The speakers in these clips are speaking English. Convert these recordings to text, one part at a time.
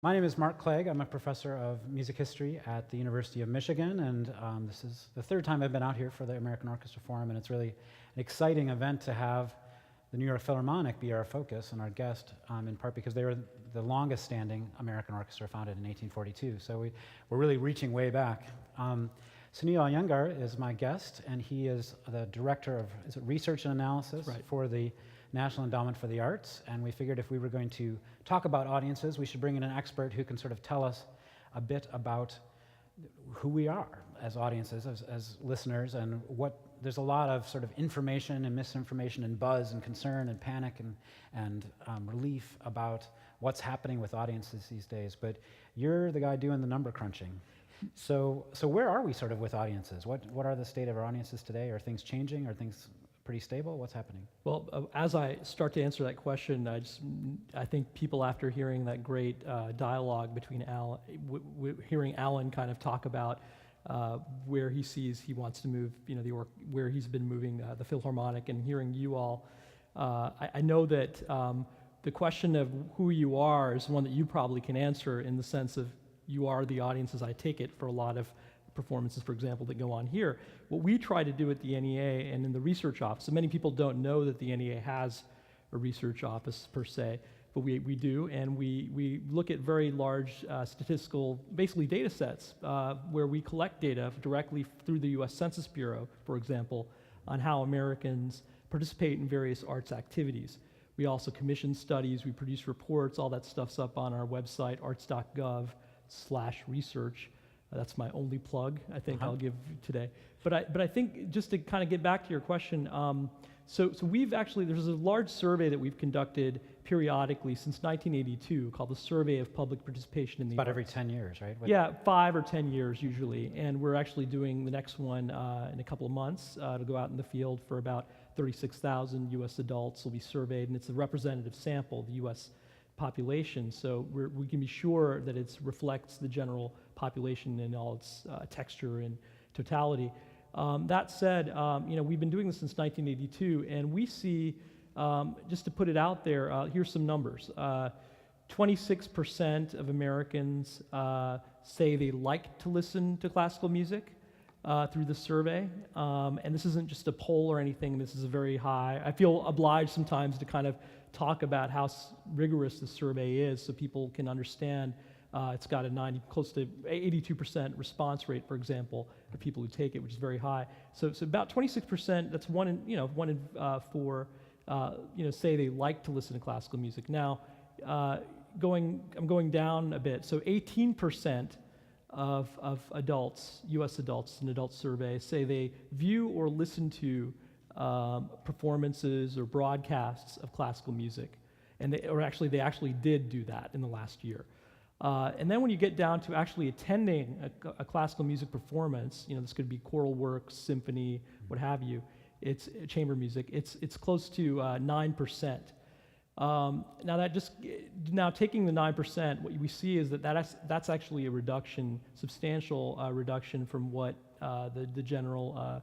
My name is Mark Clague. I'm a professor of music history at the University of Michigan, and this is the third time I've been out here for the American Orchestra Forum, and it's really an exciting event to have the New York Philharmonic be our focus and our guest, in part because they were the longest standing American orchestra, founded in 1842, so we're really reaching way back. Sunil Iyengar is my guest, and he is the director of research and analysis for the National Endowment for the Arts, and we figured if we were going to talk about audiences, we should bring in an expert who can sort of tell us a bit about who we are as audiences, as listeners, and there's a lot of sort of information and misinformation and buzz and concern and panic and relief about what's happening with audiences these days, but you're the guy doing the number crunching. So where are we sort of with audiences? What are the state of our audiences today? Are things changing? Are things pretty stable? What's happening? Well, as I start to answer that question, I think people, after hearing that great dialogue between hearing Alan kind of talk about where he sees he wants to move, where he's been moving the Philharmonic, and hearing you all, I know that the question of who you are is one that you probably can answer, in the sense of you are the audiences, I take it, for a lot of performances, for example, that go on here. What we try to do at the NEA and in the research office, and many people don't know that the NEA has a research office per se, but we do, and we look at very large statistical, basically data sets, where we collect data directly through the US Census Bureau, for example, on how Americans participate in various arts activities. We also commission studies, we produce reports, all that stuff's up on our website, arts.gov/research. That's my only plug, I think I'll give today. But I think, just to kind of get back to your question, so we've actually, there's a large survey that we've conducted periodically since 1982 called the Survey of Public Participation in the About Arts. every 10 years, right? Yeah, 5 or 10 years usually, and we're actually doing the next one in a couple of months to go out in the field for about 36,000 US adults will be surveyed, and it's a representative sample of the US population, so we can be sure that it reflects the general population in all its texture and totality. That said, we've been doing this since 1982, and we see, just to put it out there, here's some numbers. 26% of Americans say they like to listen to classical music through the survey, and this isn't just a poll or anything, this is a very high. I feel obliged sometimes to kind of talk about how rigorous the survey is so people can understand. It's got a close to 82% response rate, for example, for people who take it, which is very high. So about 26%, that's one in 4, say they like to listen to classical music. Now, I'm going down a bit. So 18% of adults, U.S. adults, in an adult survey, say they view or listen to performances or broadcasts of classical music, and they actually did do that in the last year. And then when you get down to actually attending a classical music performance, this could be choral works, symphony, what have you, it's chamber music. It's close to 9%. Now taking the 9%, what we see is that's actually a reduction, substantial reduction from what the general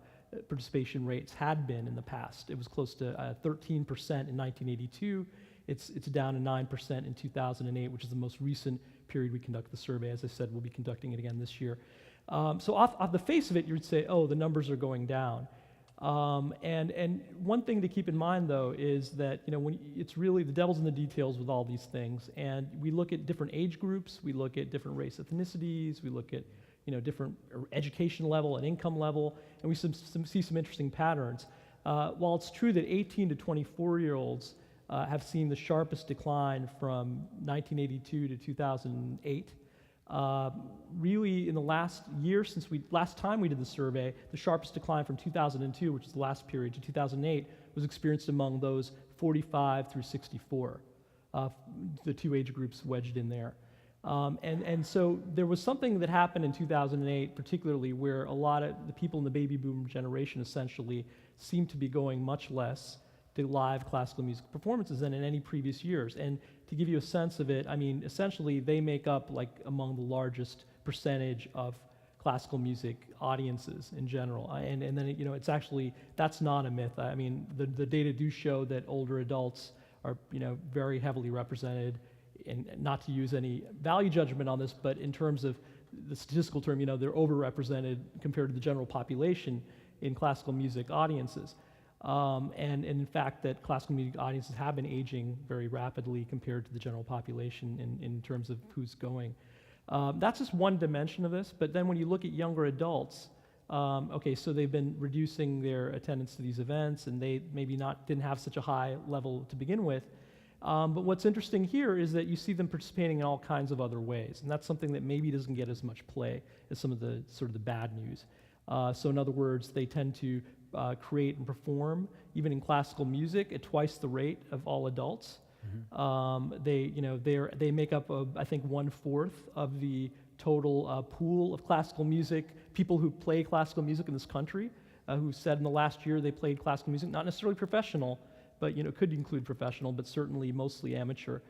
participation rates had been in the past. It was close to 13% in 1982. It's down to 9% in 2008, which is the most recent period we conduct the survey. As I said, we'll be conducting it again this year. So off the face of it, you would say, oh, the numbers are going down. And one thing to keep in mind, though, is that it's really the devil's in the details with all these things. And we look at different age groups, we look at different race ethnicities, we look at different education level and income level, and we see some interesting patterns. While it's true that 18 to 24-year-olds have seen the sharpest decline from 1982 to 2008, really in the last year, since last time we did the survey, the sharpest decline from 2002, which is the last period, to 2008 was experienced among those 45 through 64, the two age groups wedged in there. And so there was something that happened in 2008, particularly, where a lot of the people in the baby boom generation essentially seemed to be going much less to live classical music performances than in any previous years. And to give you a sense of it, I mean, essentially they make up among the largest percentage of classical music audiences in general. And then it's actually, that's not a myth. I mean, the data do show that older adults are very heavily represented and not to use any value judgment on this, but in terms of the statistical term, they're overrepresented compared to the general population in classical music audiences. And in fact, that classical music audiences have been aging very rapidly compared to the general population in terms of who's going. That's just one dimension of this, but then when you look at younger adults, okay, so they've been reducing their attendance to these events, and they maybe didn't have such a high level to begin with. But what's interesting here is that you see them participating in all kinds of other ways, and that's something that maybe doesn't get as much play as some of the sort of the bad news. So in other words, they tend to create and perform, even in classical music, at twice the rate of all adults. They make up, I think, 1/4 of the total pool of classical music, people who play classical music in this country, who said in the last year they played classical music, not necessarily professional, but could include professional, but certainly mostly amateur.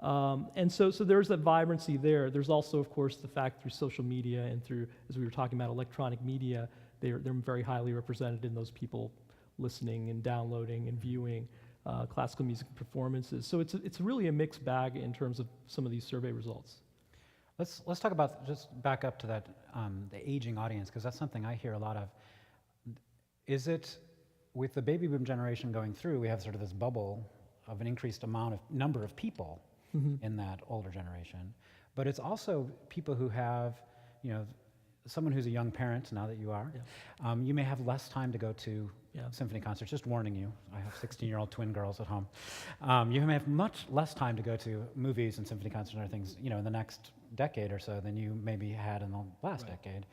And so there's that vibrancy there. There's also, of course, the fact through social media and through, as we were talking about, electronic media, they're very highly represented in those people listening and downloading and viewing classical music performances. So it's really a mixed bag in terms of some of these survey results. Let's talk about, just back up to that, the aging audience, because that's something I hear a lot of. Is it, with the baby boom generation going through, we have sort of this bubble of an increased number of people in that older generation, but it's also people who have, someone who's a young parent, now that you are, you may have less time to go to symphony concerts. Just warning you, I have 16-year-old twin girls at home. You may have much less time to go to movies and symphony concerts and other things, in the next decade or so than you maybe had in the last decade.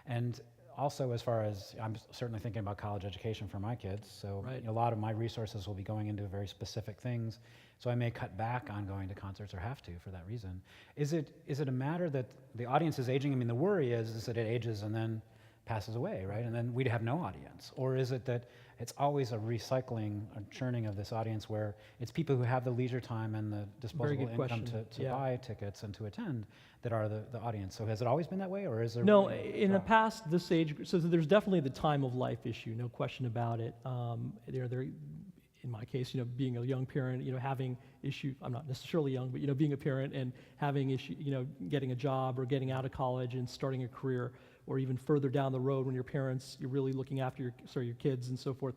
And also, as far as, I'm certainly thinking about college education for my kids, so a lot of my resources will be going into very specific things, so I may cut back on going to concerts or have to for that reason. Is it a matter that the audience is aging? I mean, the worry is that it ages and then passes away, right? And then we'd have no audience. Or is it that it's always a recycling, a churning of this audience where it's people who have the leisure time and the disposable income to buy tickets and to attend that are the audience? So has it always been that way, or is there? No, in the past, this age, so there's definitely the time of life issue, no question about it. In my case, being a young parent, having issue, I'm not necessarily young, but being a parent and having issue, getting a job or getting out of college and starting a career, or even further down the road when you're really looking after your kids and so forth.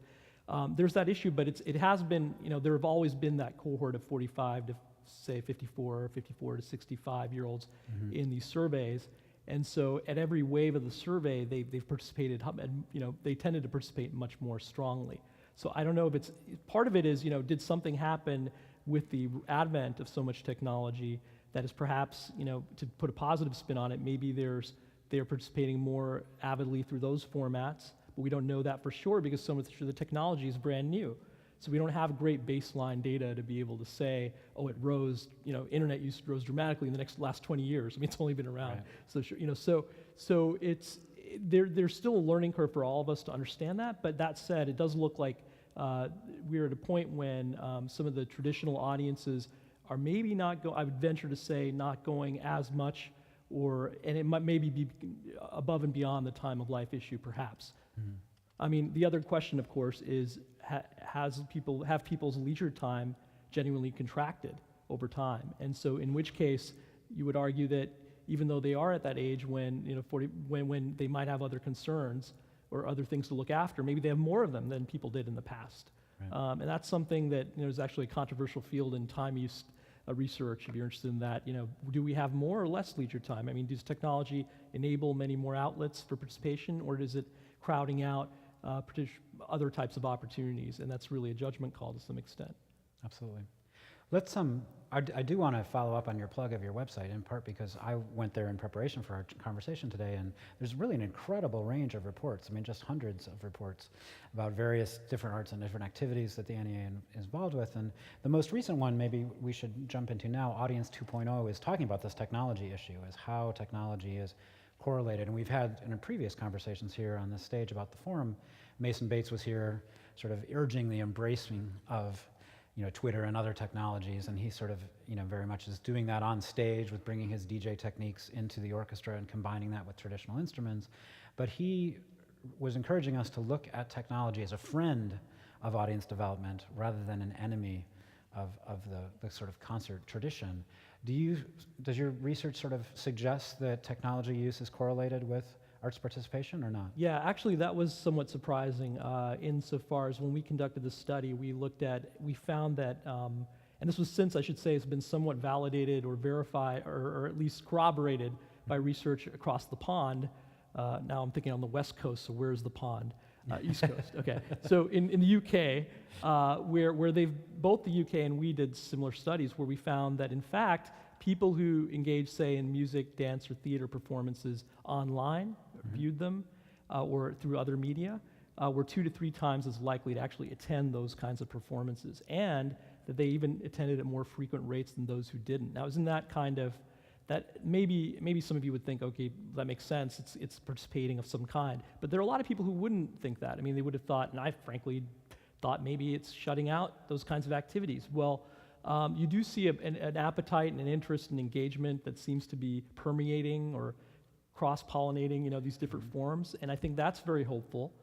There's that issue, but it has been, there have always been that cohort of 45 to say 54 to 65-year-olds in these surveys. And so at every wave of the survey, they've participated, and they tended to participate much more strongly. So I don't know if part of it is, did something happen with the advent of so much technology that is perhaps, to put a positive spin on it, maybe they're participating more avidly through those formats, but we don't know that for sure because so much of the technology is brand new. So we don't have great baseline data to be able to say, oh, it rose, internet use rose dramatically in the last 20 years. I mean, it's only been around. Right. So there's still a learning curve for all of us to understand that, but that said, it does look like we're at a point when some of the traditional audiences are maybe I would venture to say, not going as much, and it might maybe be above and beyond the time of life issue, perhaps. I mean, the other question, of course, is have people's leisure time genuinely contracted over time? And so, in which case, you would argue that even though they are at that age when when they might have other concerns or other things to look after, maybe they have more of them than people did in the past. Right. And that's something that is actually a controversial field in time use research, if you're interested in that. Do we have more or less leisure time? I mean, does technology enable many more outlets for participation, or is it crowding out other types of opportunities? And that's really a judgment call to some extent. Absolutely. Let's I do want to follow up on your plug of your website, in part because I went there in preparation for our conversation today, and there's really an incredible range of reports. I mean, just hundreds of reports about various different arts and different activities that the NEA is involved with. And the most recent one, maybe we should jump into now, Audience 2.0, is talking about this technology issue, is how technology is correlated. And we've had in previous conversations here on this stage about the forum, Mason Bates was here sort of urging the embracing of Twitter and other technologies, and he sort of, very much is doing that on stage with bringing his DJ techniques into the orchestra and combining that with traditional instruments. But he was encouraging us to look at technology as a friend of audience development rather than an enemy of the sort of concert tradition. Does your research sort of suggest that technology use is correlated with arts participation or not? Yeah, actually, that was somewhat surprising insofar as when we conducted the study, we found that, and this was since, I should say, it's been somewhat validated or verified or at least corroborated by research across the pond. Now I'm thinking on the West Coast, so where's the pond? East Coast, okay. So in the UK, where they've, both the UK and we did similar studies where we found that in fact, people who engage, say, in music, dance, or theater performances online, viewed them, or through other media, were 2 to 3 times as likely to actually attend those kinds of performances, and that they even attended at more frequent rates than those who didn't. Now, isn't that kind of, that maybe some of you would think, okay, that makes sense, it's participating of some kind, but there are a lot of people who wouldn't think that. I mean, they would have thought, and I frankly thought maybe it's shutting out those kinds of activities. Well, you do see an appetite and an interest and engagement that seems to be permeating or cross-pollinating, these different forms, and I think that's very hopeful,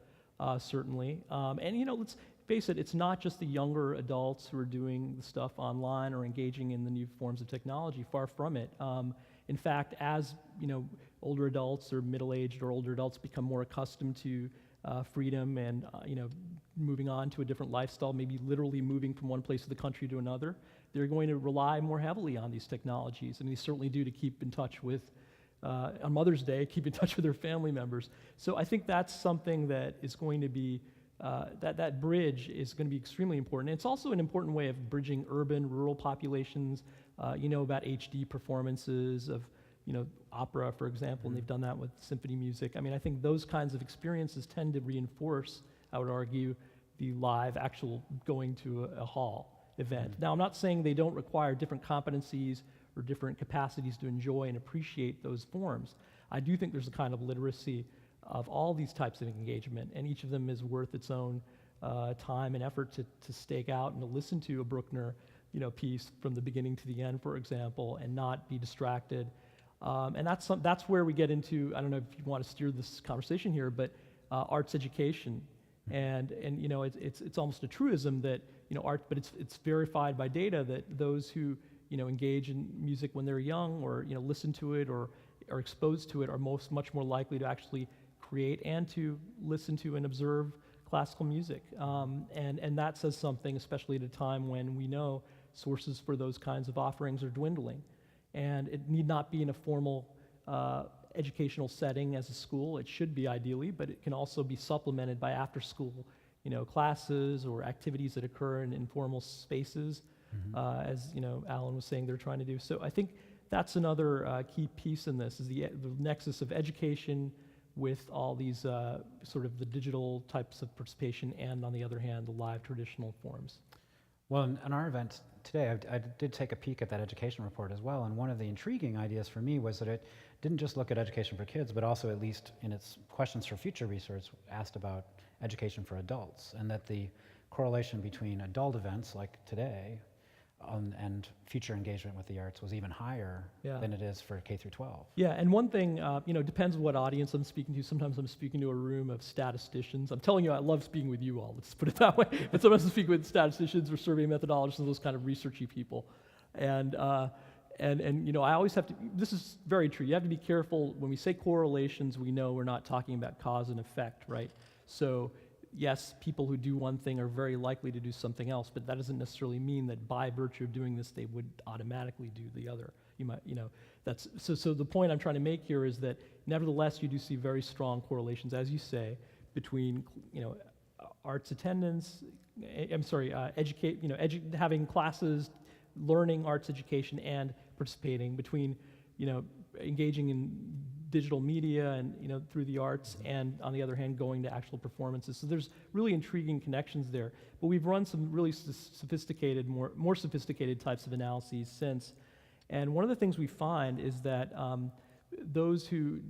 certainly. And let's face it, it's not just the younger adults who are doing the stuff online or engaging in the new forms of technology. Far from it. In fact, as older adults or middle-aged or older adults become more accustomed to freedom and moving on to a different lifestyle, maybe literally moving from one place of the country to another, they're going to rely more heavily on these technologies. I mean, they certainly do to keep in touch with, on Mother's Day, keep in touch with their family members. So I think that's something that is going to be, that bridge is going to be extremely important. And it's also an important way of bridging urban, rural populations, about HD performances of, opera, for example, and they've done that with symphony music. I mean, I think those kinds of experiences tend to reinforce, I would argue, the live, actual going to a hall event. Now, I'm not saying they don't require different competencies or different capacities to enjoy and appreciate those forms. I do think there's a kind of literacy of all these types of engagement, and each of them is worth its own time and effort to stake out and to listen to a Bruckner, piece from the beginning to the end, for example, and not be distracted. And that's where we get into, I don't know if you want to steer this conversation here, but arts education. And it's almost a truism that, art, but it's verified by data that those who, engage in music when they're young or, listen to it or are exposed to it are much more likely to actually create and to listen to and observe classical music. And that says something, especially at a time when we know sources for those kinds of offerings are dwindling. And it need not be in a formal educational setting as a school. It should be ideally, but it can also be supplemented by after-school, classes or activities that occur in informal spaces, as Alan was saying they're trying to do. So I think that's another key piece in this, is the nexus of education with all these sort of the digital types of participation, and on the other hand, the live traditional forms. Well, in our event today, I did take a peek at that education report as well, and one of the intriguing ideas for me was that it didn't just look at education for kids, but also, at least in its questions for future research, asked about education for adults, and that the correlation between adult events like today and future engagement with the arts was even higher than it is for K through 12. Yeah, and one thing, depends on what audience I'm speaking to. Sometimes I'm speaking to a room of statisticians. I'm telling you, I love speaking with you all, let's put it that way. But sometimes I'm speaking with statisticians or survey methodologists and those kind of researchy people. And I always have to, this is very true, you have to be careful. When we say correlations, we know we're not talking about cause and effect, right? So yes, people who do one thing are very likely to do something else, but that doesn't necessarily mean that by virtue of doing this, they would automatically do the other. You might, that's, so the point I'm trying to make here is that nevertheless, you do see very strong correlations, as you say, between, arts attendance, having classes, learning arts education, and participating, between, engaging in digital media and through the arts, and on the other hand going to actual performances. So there's really intriguing connections there. But we've run some really sophisticated, more sophisticated types of analyses since. And one of the things we find is that those who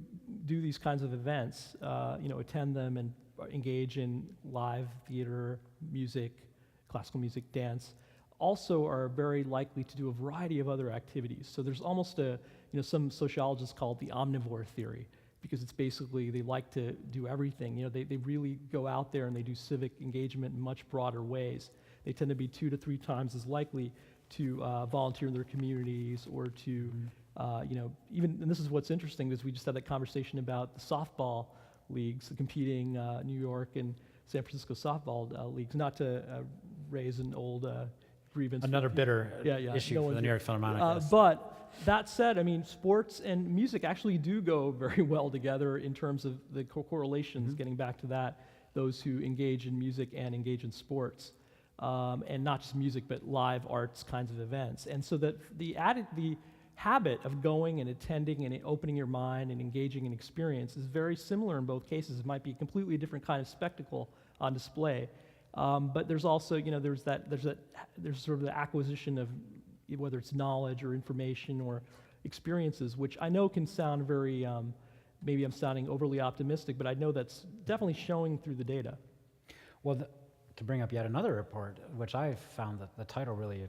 do these kinds of events, attend them and engage in live theater, music, classical music, dance, also are very likely to do a variety of other activities. So there's almost some sociologists call it the omnivore theory, because it's basically they like to do everything. They really go out there and they do civic engagement in much broader ways. they tend to be 2 to 3 times as likely to volunteer in their communities or to, even, and this is what's interesting, is we just had that conversation about the softball leagues, the competing New York and San Francisco softball leagues, not to raise an old grievance. Another bitter issue for the New York Philharmonic. Yes. But that said, I mean, sports and music actually do go very well together in terms of the correlations, getting back to that, those who engage in music and engage in sports. And not just music, but live arts kinds of events. And so that the habit of going and attending and opening your mind and engaging in experience is very similar in both cases. It might be a completely different kind of spectacle on display. But there's also, there's sort of the acquisition of whether it's knowledge or information or experiences, which I know can sound very, maybe I'm sounding overly optimistic, but I know that's definitely showing through the data. Well, to bring up yet another report, which I found that the title really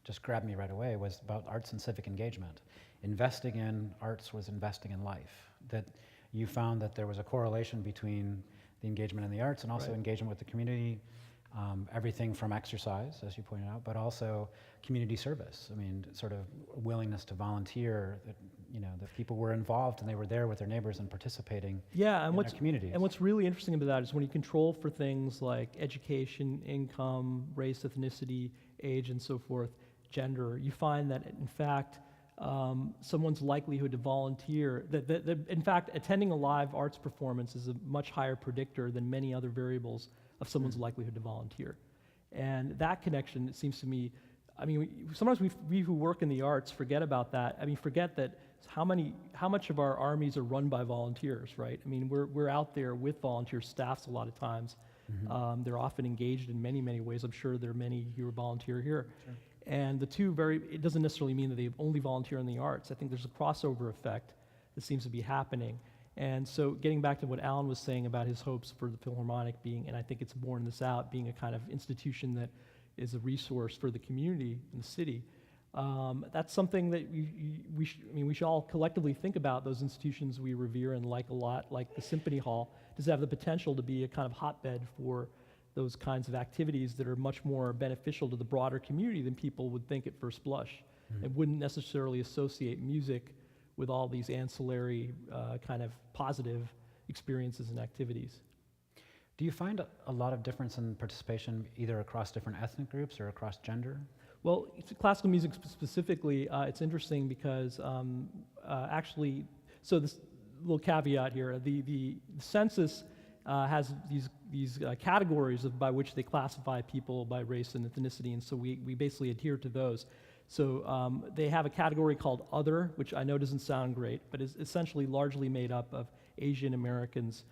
just grabbed me right away, was about arts and civic engagement. Investing in arts was investing in life. That you found that there was a correlation between the engagement in the arts and also engagement with the community, everything from exercise, as you pointed out, but also community service. I mean, sort of willingness to volunteer, that people were involved and they were there with their neighbors and participating in their communities. And what's really interesting about that is when you control for things like education, income, race, ethnicity, age, and so forth, gender, you find that, in fact, someone's likelihood to volunteer, in fact, attending a live arts performance is a much higher predictor than many other variables of someone's likelihood to volunteer. And that connection, it seems to me, I mean, sometimes we who work in the arts forget about that. I mean, forget that how much of our armies are run by volunteers, right? I mean, we're out there with volunteer staffs a lot of times. They're often engaged in many, many ways. I'm sure there are many who volunteer here. Sure. And the two it doesn't necessarily mean that they only volunteer in the arts. I think there's a crossover effect that seems to be happening. And so getting back to what Alan was saying about his hopes for the Philharmonic being, and I think it's borne this out, being a kind of institution that is a resource for the community in the city, that's something that we should all collectively think about. Those institutions we revere and like a lot, like the Symphony Hall, does have the potential to be a kind of hotbed for those kinds of activities that are much more beneficial to the broader community than people would think at first blush. And wouldn't necessarily associate music with all these ancillary kind of positive experiences and activities. Do you find a lot of difference in participation either across different ethnic groups or across gender? Well, classical music specifically, it's interesting because actually, so this little caveat here, the census has these categories by which they classify people by race and ethnicity, and so we basically adhere to those. So they have a category called Other, which I know doesn't sound great, but is essentially largely made up of Asian Americans.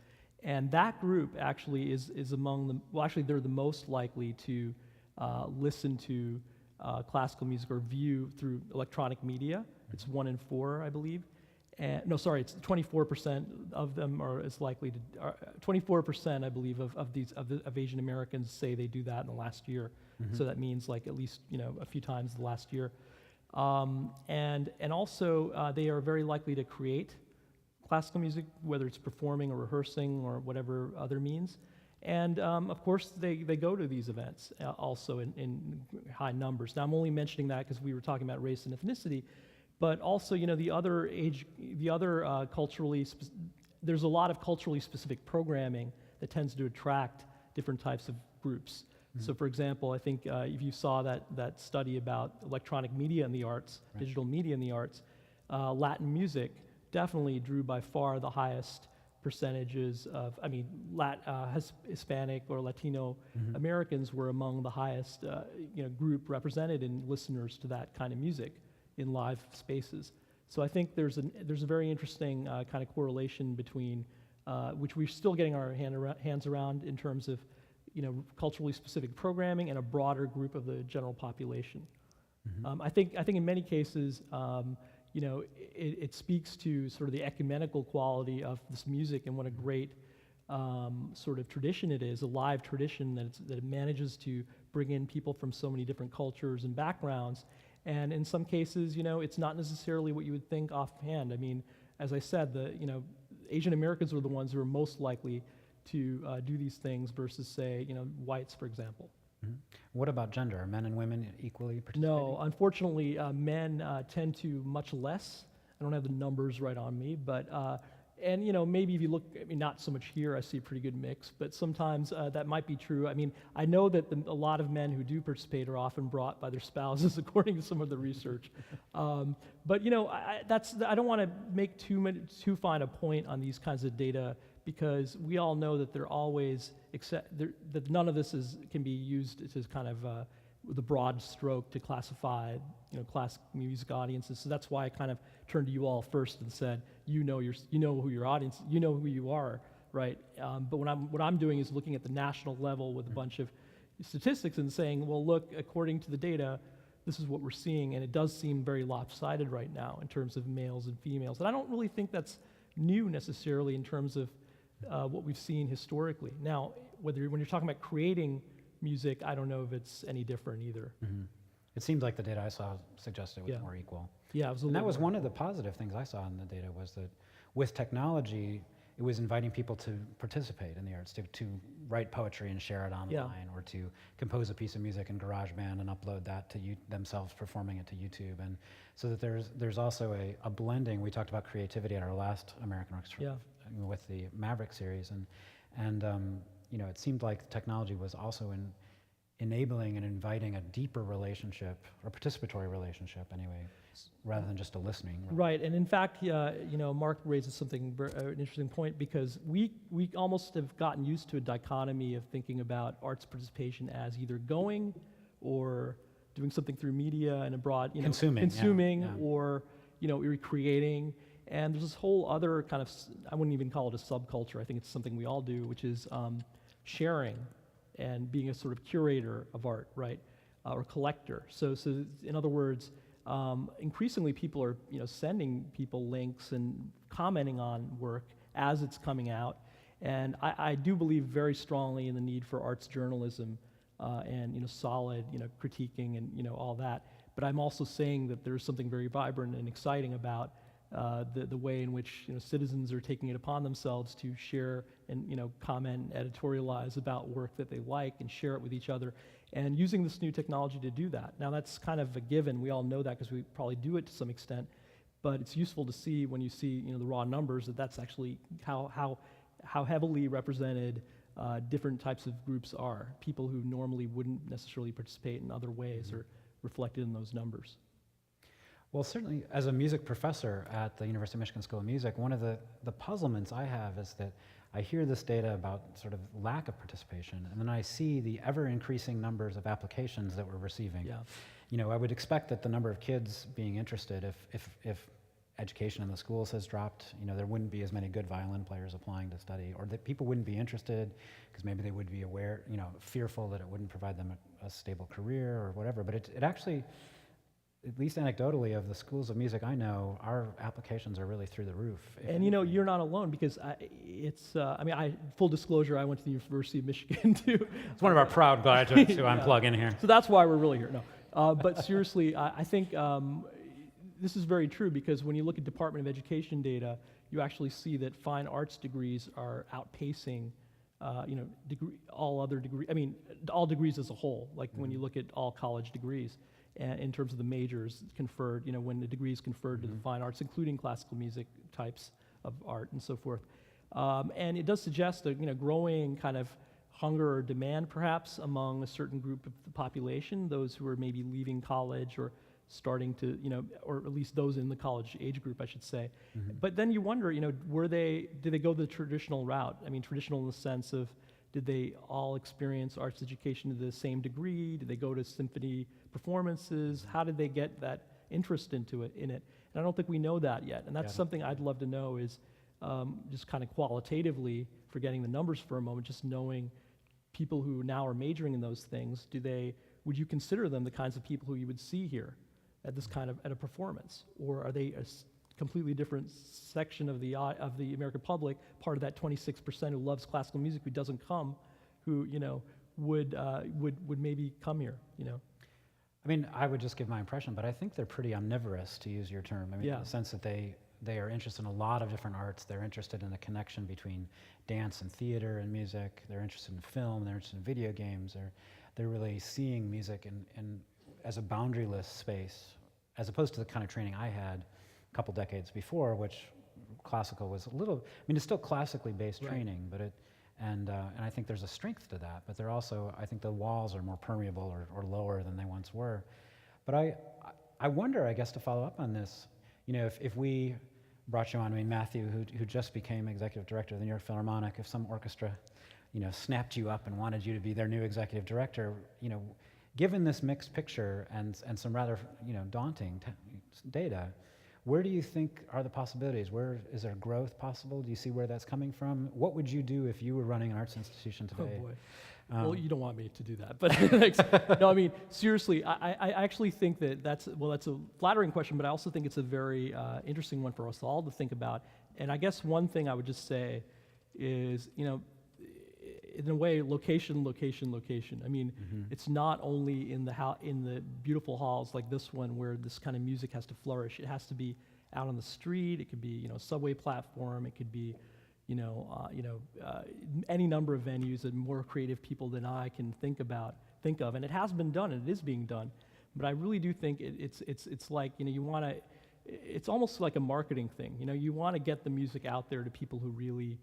And that group actually is among them, well, actually they're the most likely to listen to classical music or view through electronic media. It's 1 in 4, I believe. And, no, sorry, it's 24% of them are as likely to, 24%, I believe, of Asian Americans say they do that in the last year. So that means like at least, a few times the last year. And also they are very likely to create classical music, whether it's performing or rehearsing or whatever other means. And of course, they go to these events also in high numbers. Now, I'm only mentioning that because we were talking about race and ethnicity, but also, there's a lot of culturally specific programming that tends to attract different types of groups. So, for example, I think if you saw that study about electronic media in the arts, digital media in the arts, Latin music definitely drew by far the highest percentages of, Hispanic or Latino Americans were among the highest group represented in listeners to that kind of music in live spaces. So I think there's a very interesting kind of correlation between, which we're still getting our hands around in terms of, culturally specific programming and a broader group of the general population. I think in many cases, it speaks to sort of the ecumenical quality of this music and what a great sort of tradition it is, a live tradition that it manages to bring in people from so many different cultures and backgrounds. And in some cases, it's not necessarily what you would think offhand. I mean, as I said, Asian Americans are the ones who are most likely to do these things versus, say, whites, for example. Mhm. What about gender? Are men and women equally participating? No, unfortunately, men tend to much less. I don't have the numbers right on me, but and maybe if you look, I mean, not so much here. I see a pretty good mix, but sometimes that might be true. I mean, I know that a lot of men who do participate are often brought by their spouses, according to some of the research. But I don't want to make too fine a point on these kinds of data, because we all know that they're always that none of this can be used as kind of with a broad stroke to classify classical music audiences. So that's why I kind of turned to you all first and said, you know who your audience, you know who you are, right? But what I'm doing is looking at the national level with a bunch of statistics and saying, well, look, according to the data, this is what we're seeing, and it does seem very lopsided right now in terms of males and females. And I don't really think that's new necessarily in terms of what we've seen historically. Now, when you're talking about creating music, I don't know if it's any different either. Mm-hmm. It seems like the data I saw suggested it was more equal. Yeah, it was and that was one of the positive things I saw in the data, was that with technology, it was inviting people to participate in the arts, to write poetry and share it online, or to compose a piece of music in GarageBand and upload that to themselves performing it to YouTube. And so that there's also a blending. We talked about creativity at our last American Orchestra with the Maverick series, and it seemed like technology was also enabling and inviting a deeper relationship, or participatory relationship anyway, rather than just a listening. Right, and in fact, Mark raises something, an interesting point, because we almost have gotten used to a dichotomy of thinking about arts participation as either going or doing something through media and abroad, consuming or recreating. And there's this whole other kind of, I wouldn't even call it a subculture, I think it's something we all do, which is sharing and being a sort of curator of art, right, or collector. So in other words, increasingly people are sending people links and commenting on work as it's coming out. And I do believe very strongly in the need for arts journalism and solid critiquing and all that. But I'm also saying that there's something very vibrant and exciting about the way in which citizens are taking it upon themselves to share and comment, editorialize about work that they like and share it with each other, and using this new technology to do that. Now that's kind of a given. We all know that because we probably do it to some extent. But it's useful to see when you see the raw numbers that that's actually how heavily represented different types of groups are. People who normally wouldn't necessarily participate in other ways are reflected in those numbers. Well, certainly, as a music professor at the University of Michigan School of Music, one of the puzzlements I have is that I hear this data about sort of lack of participation, and then I see the ever-increasing numbers of applications that we're receiving. Yeah. I would expect that the number of kids being interested, if education in the schools has dropped, there wouldn't be as many good violin players applying to study, or that people wouldn't be interested because maybe they would be aware, fearful that it wouldn't provide them a stable career or whatever. But it actually, at least anecdotally, of the schools of music I know, our applications are really through the roof. And you're not alone, because full disclosure, I went to the University of Michigan too. It's one of our proud graduates who I'm plugging here. So that's why we're really here. No, but seriously, I think this is very true, because when you look at Department of Education data, you actually see that fine arts degrees are outpacing all other degrees. I mean, all degrees as a whole. Like when you look at all college degrees, in terms of the majors conferred, when the degree is conferred to the fine arts, including classical music types of art and so forth. And it does suggest a growing kind of hunger or demand, perhaps, among a certain group of the population, those who are maybe leaving college or starting to, or at least those in the college age group, I should say. But then you wonder, did they go the traditional route? I mean, traditional in the sense of, did they all experience arts education to the same degree? Did they go to symphony performances? How did they get that interest in it? And I don't think we know that yet. And that's something I'd love to know, is just kind of qualitatively, forgetting the numbers for a moment, just knowing people who now are majoring in those things. Would you consider them the kinds of people who you would see here at this kind of at a performance, or are they a completely different section of the American public, part of that 26% who loves classical music, who doesn't come, who would maybe come here? I mean, I would just give my impression, but I think they're pretty omnivorous, to use your term. I mean, in the sense that they are interested in a lot of different arts. They're interested in the connection between dance and theater and music. They're interested in film. They're interested in video games. they're really seeing music in as a boundaryless space, as opposed to the kind of training I had a couple decades before, which classical was a little, I mean, it's still classically based training, but and I think there's a strength to that, but they're also, I think the walls are more permeable or lower than they once were. But I wonder, I guess, to follow up on this, if we brought you on, I mean, Matthew, who just became executive director of the New York Philharmonic, if some orchestra, snapped you up and wanted you to be their new executive director, given this mixed picture and some rather, daunting data, where do you think are the possibilities? Where is there growth possible? Do you see where that's coming from? What would you do if you were running an arts institution today? Oh boy. Well, you don't want me to do that, but no, I mean, seriously, I actually think that's a flattering question, but I also think it's a very interesting one for us all to think about. And I guess one thing I would just say is, in a way, location. I mean, it's not only in the beautiful halls like this one where this kind of music has to flourish. It has to be out on the street. It could be, a subway platform. It could be, any number of venues and more creative people than I can think of. And it has been done, and it is being done. But I really do think it's like, you want to. It's almost like a marketing thing. You want to get the music out there to people who really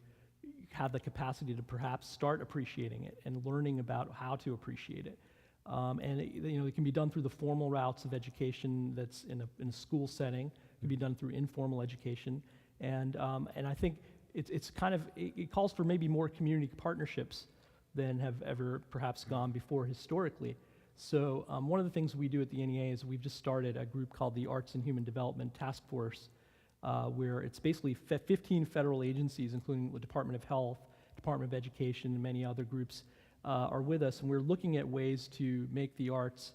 have the capacity to perhaps start appreciating it and learning about how to appreciate it. And it can be done through the formal routes of education that's in a school setting. It can be done through informal education. And I think it calls for maybe more community partnerships than have ever perhaps gone before historically. So one of the things we do at the NEA is we've just started a group called the Arts and Human Development Task Force, where it's basically 15 federal agencies, including the Department of Health, Department of Education, and many other groups are with us, and we're looking at ways to make the arts,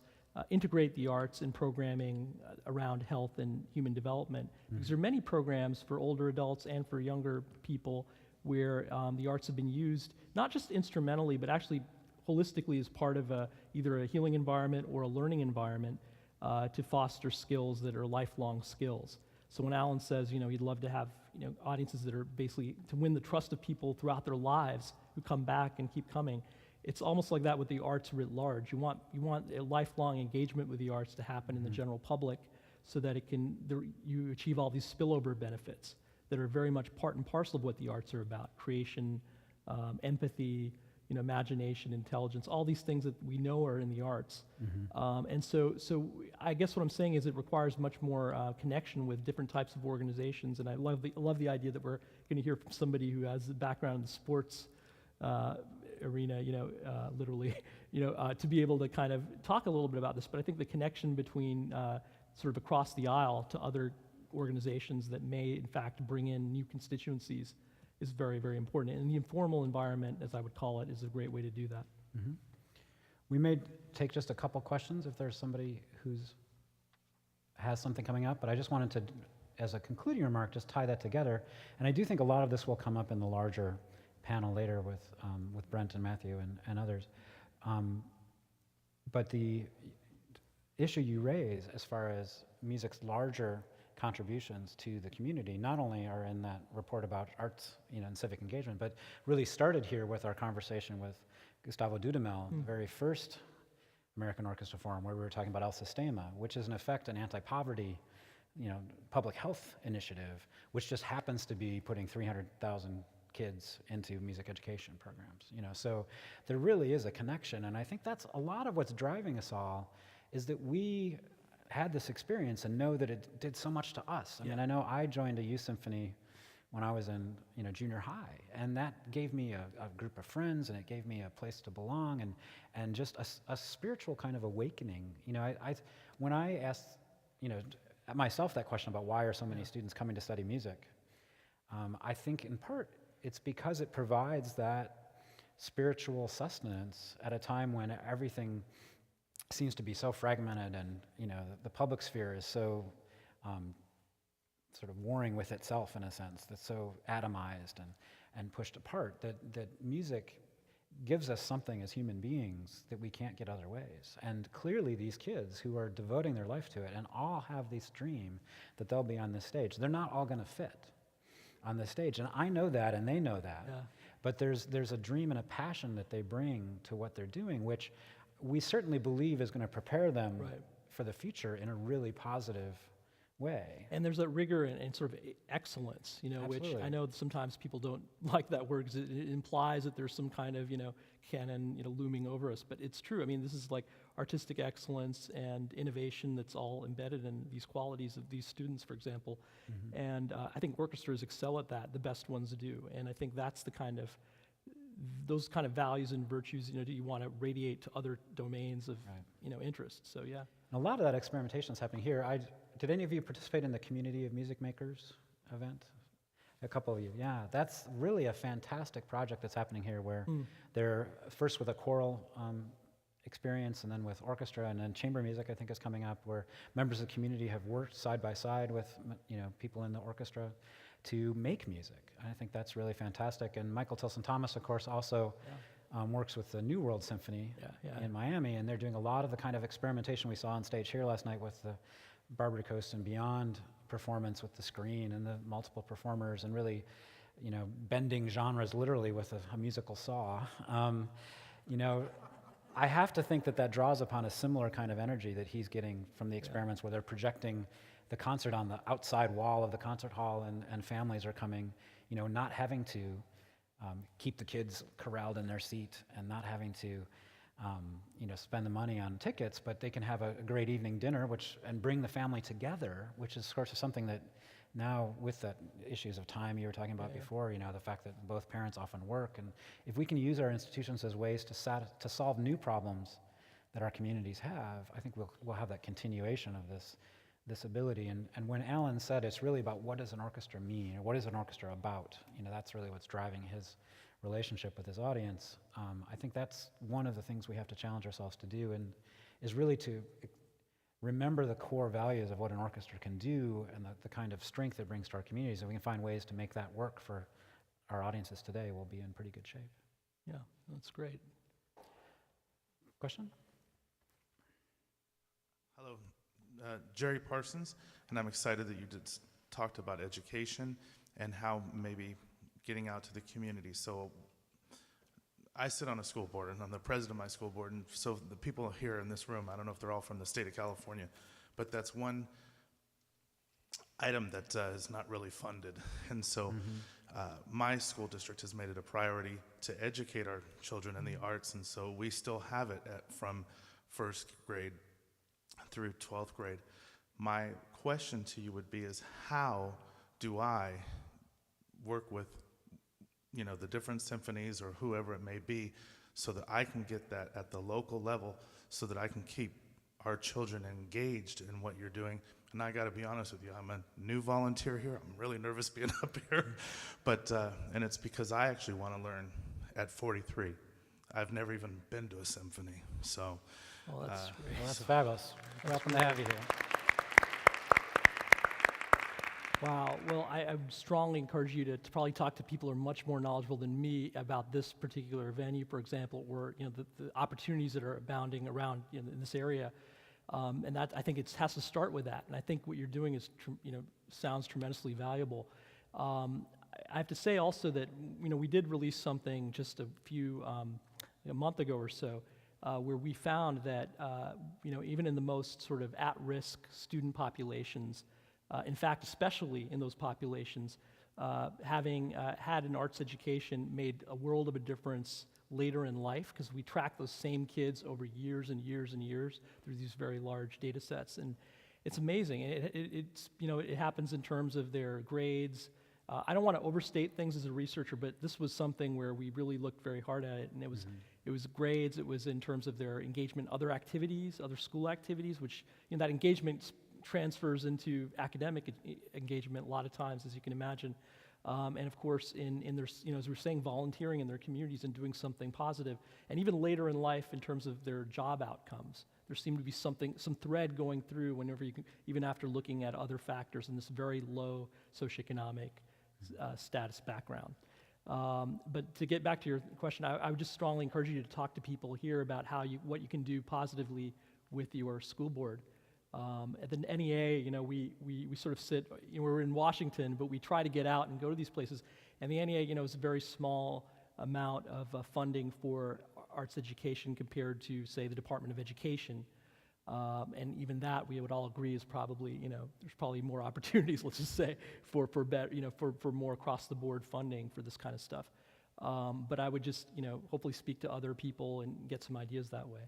integrate the arts in programming around health and human development. Because there are many programs for older adults and for younger people where the arts have been used, not just instrumentally, but actually holistically as part of either a healing environment or a learning environment to foster skills that are lifelong skills. So when Alan says, he'd love to have, audiences that are basically to win the trust of people throughout their lives who come back and keep coming, it's almost like that with the arts writ large. You want a lifelong engagement with the arts to happen in the general public so that you achieve all these spillover benefits that are very much part and parcel of what the arts are about: creation, empathy, imagination, intelligence, all these things that we know are in the arts. And so I guess what I'm saying is it requires much more connection with different types of organizations. And I love the idea that we're going to hear from somebody who has a background in the sports arena, literally, to be able to kind of talk a little bit about this. But I think the connection between sort of across the aisle to other organizations that may, in fact, bring in new constituencies is very, very important. And the informal environment, as I would call it, is a great way to do that. We may take just a couple questions if there's somebody has something coming up, but I just wanted to, as a concluding remark, just tie that together. And I do think a lot of this will come up in the larger panel later with Brent and Matthew and others. But the issue you raise as far as music's larger contributions to the community not only are in that report about arts, and civic engagement, but really started here with our conversation with Gustavo Dudamel, the very first American Orchestra Forum, where we were talking about El Sistema, which is in effect an anti-poverty, public health initiative, which just happens to be putting 300,000 kids into music education programs. So there really is a connection, and I think that's a lot of what's driving us all, is that we had this experience and know that it did so much to us. I mean, I know I joined a youth symphony when I was in junior high, and that gave me a group of friends, and it gave me a place to belong, and just a spiritual kind of awakening. When I asked myself that question about why are so many students coming to study music, I think in part it's because it provides that spiritual sustenance at a time when everything seems to be so fragmented, and the public sphere is so sort of warring with itself in a sense, that's so atomized and pushed apart, that music gives us something as human beings that we can't get other ways. And clearly these kids who are devoting their life to it and all have this dream that they'll be on this stage, they're not all going to fit on this stage. And I know that, and they know that. Yeah. But there's a dream and a passion that they bring to what they're doing, which we certainly believe is going to prepare them Right. for the future in a really positive way. And there's that rigor and sort of excellence, which Absolutely. I know that sometimes people don't like that word because it implies that there's some kind of, canon, looming over us. But it's true. I mean, this is like artistic excellence and innovation that's all embedded in these qualities of these students, for example. And I think orchestras excel at that, the best ones do. And I think that's those kind of values and virtues, do you want to radiate to other domains of, interest. So, yeah. And a lot of that experimentation is happening here. Did any of you participate in the Community of Music Makers event? A couple of you, yeah. That's really a fantastic project that's happening here where they're first with a choral experience and then with orchestra and then chamber music, I think, is coming up, where members of the community have worked side by side with people in the orchestra to make music. And I think that's really fantastic. And Michael Tilson Thomas, of course, also works with the New World Symphony in Miami, and they're doing a lot of the kind of experimentation we saw on stage here last night with the Barbary Coast and Beyond performance with the screen and the multiple performers, and really, bending genres literally with a musical saw. I have to think that draws upon a similar kind of energy that he's getting from the experiments where they're projecting the concert on the outside wall of the concert hall, and families are coming, not having to keep the kids corralled in their seat and not having to spend the money on tickets, but they can have a great evening dinner, and bring the family together, which is, of course, something that now, with the issues of time you were talking about before, the fact that both parents often work, and if we can use our institutions as ways to solve new problems that our communities have, I think we'll have that continuation of this ability. And when Alan said it's really about what does an orchestra mean, or what is an orchestra about, that's really what's driving his relationship with his audience. I think that's one of the things we have to challenge ourselves to do, and is really to remember the core values of what an orchestra can do and the kind of strength it brings to our communities. If we can find ways to make that work for our audiences today, we'll be in pretty good shape. Yeah, that's great. Question? Hello, Jerry Parsons, and I'm excited that you talked about education and how maybe getting out to the community. So I sit on a school board, and I'm the president of my school board, and so the people here in this room, I don't know if they're all from the state of California, but that's one item that is not really funded. And so my school district has made it a priority to educate our children in the arts, and so we still have it from first grade through 12th grade. My question to you would be is, how do I work with the different symphonies or whoever it may be, so that I can get that at the local level, so that I can keep our children engaged in what you're doing? And I got to be honest with you, I'm a new volunteer here. I'm really nervous being up here, but and it's because I actually want to learn at 43. I've never even been to a symphony, so. Well, that's great. Well, that's fabulous. Welcome to have you here. Wow. Well, I would strongly encourage you to probably talk to people who are much more knowledgeable than me about this particular venue, for example, or the opportunities that are abounding around in this area, and that I think it has to start with that. And I think what you're doing is sounds tremendously valuable. I have to say also that we did release something just a month ago or so, where we found that even in the most sort of at-risk student populations. In fact, especially in those populations, having had an arts education made a world of a difference later in life, because we track those same kids over years and years and years through these very large data sets. And it's amazing. It happens in terms of their grades. I don't want to overstate things as a researcher, but this was something where we really looked very hard at it, and it was grades, it was in terms of their engagement, other activities, other school activities, which that engagement transfers into academic engagement a lot of times, as you can imagine, and of course in their, as we were saying, volunteering in their communities and doing something positive, and even later in life in terms of their job outcomes. There seemed to be some thread going through whenever even after looking at other factors in this very low socioeconomic status background. But to get back to your question, I would just strongly encourage you to talk to people here about what you can do positively with your school board. At the NEA, we sort of sit, we're in Washington, but we try to get out and go to these places. And the NEA, is a very small amount of funding for arts education compared to, say, the Department of Education. And even that, we would all agree, is probably, there's probably more opportunities, let's just say, for more across-the-board funding for this kind of stuff. But I would just, hopefully speak to other people and get some ideas that way.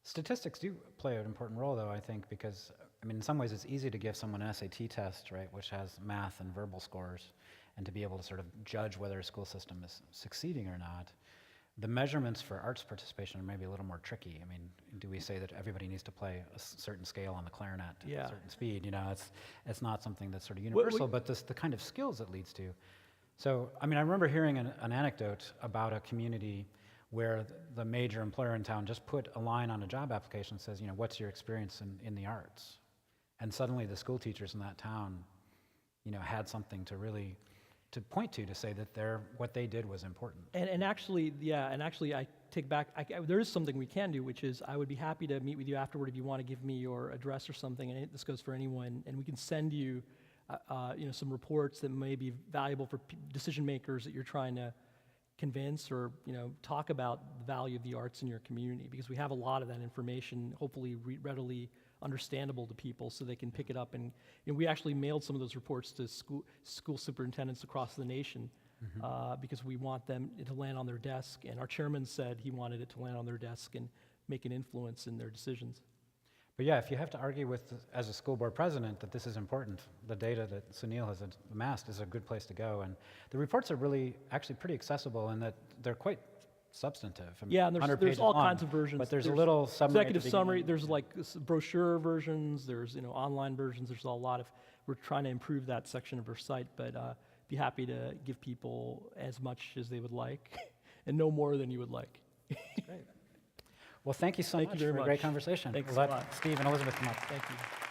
Statistics do play an important role, though, I think, because, in some ways it's easy to give someone an SAT test, right, which has math and verbal scores, and to be able to sort of judge whether a school system is succeeding or not. The measurements for arts participation are maybe a little more tricky. Do we say that everybody needs to play a certain scale on the clarinet at a certain speed? It's not something that's sort of universal, but the kind of skills it leads to. So, I remember hearing an anecdote about a community where the major employer in town just put a line on a job application that says, what's your experience in the arts? And suddenly the school teachers in that town, had something to really to point to say that what they did was important. And actually, I take back, there is something we can do, which is I would be happy to meet with you afterward if you want to give me your address or something, and this goes for anyone, and we can send you, some reports that may be valuable for decision makers that you're trying to convince or, talk about the value of the arts in your community, because we have a lot of that information, hopefully readily understandable to people so they can pick it up. And we actually mailed some of those reports to school superintendents across the nation because we want them to land on their desk. And our chairman said he wanted it to land on their desk and make an influence in their decisions. But yeah, if you have to argue as a school board president that this is important, the data that Sunil has amassed is a good place to go. And the reports are really actually pretty accessible in that they're quite substantive. And there's all kinds of versions. But there's a little summary. Executive summary. There's like brochure versions. There's online versions. There's a lot of. We're trying to improve that section of our site, but be happy to give people as much as they would like, and no more than you would like. Great. Well, thank you so much for a great conversation. Thanks We'll a lot. let Steve and Elizabeth come up. Thank you.